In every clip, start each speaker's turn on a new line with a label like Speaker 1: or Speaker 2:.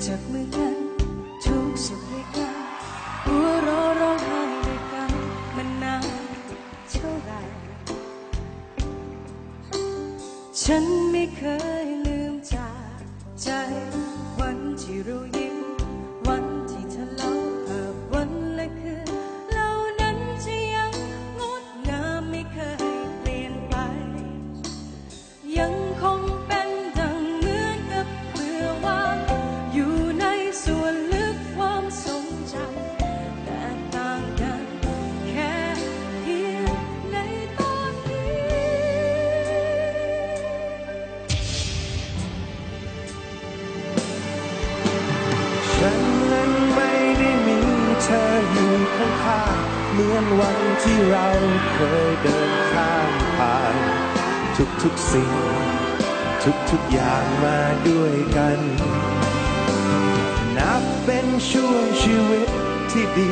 Speaker 1: จับมือกันทุกสุขด้วยกันหัวเราะร้องไห้ด้วยกันมันนานเท่าไรฉันไม่เคยลืมจากใจวันที่เรายิ้มวันที่ทะเลาะภาพวันและคืนเหล่านั้นจะยังงดงามไม่เคยเปลี่ยนไปยังคงเป็นดังเหมือนกับเมื่อวานอยู่ในส่วนลึกความทรงจำแต่ต่างกันแค่เพียงในตอนนี้
Speaker 2: ฉันนั้นไม่ได้มีเธออยู่ข้างๆเหมือนวันที่เราเคยเดินข้ามผ่านทุกๆสิ่งทุกอย่างมาด้วยกันนับเป็นช่วงชีวิตที่ดี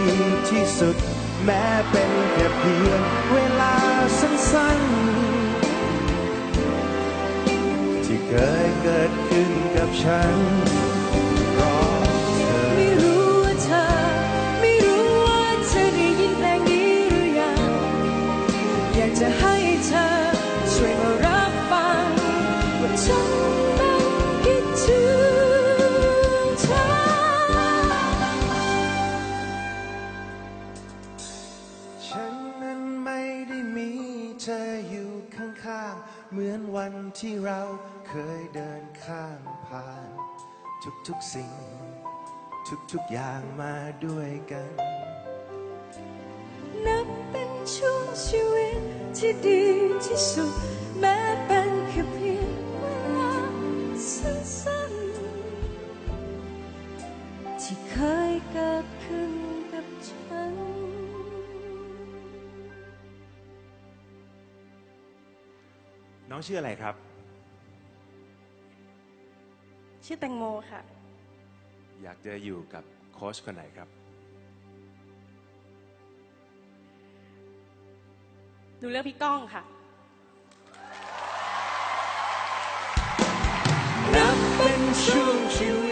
Speaker 2: ที่สุดแม้เป็นแค่เพียงเวลาสั้นๆที่เคยเกิดขึ้นกับฉัน
Speaker 1: ไม่รู้ว่าเธอได้ยินเพลงนี้หรือยังอยากจะให้เธอช่วยมารับฟังว่าฉันนั้นคิดถึงเธอ
Speaker 2: ฉันนั้นไม่ได้มีเธออยู่ข้างๆเหมือนวันที่เราเคยเดินข้ามผ่านทุกสิ่งทุกอย่างมาด้วยกัน
Speaker 1: นับเป็นช่วงชีวิตที่ดีที่สุดแม้เป็นแค่เพียงเวลาสั้นๆที่เคยเกิดขึ้นกับฉัน
Speaker 3: น้องชื่ออะไรครับ
Speaker 1: ชื่อแตงโมค่ะ
Speaker 3: อยากจะอยู่กับโค้ชคนไหนครับ
Speaker 1: หนูเลือกพี่ก้องค่ะ
Speaker 2: นับเป็นช่วงชีวิ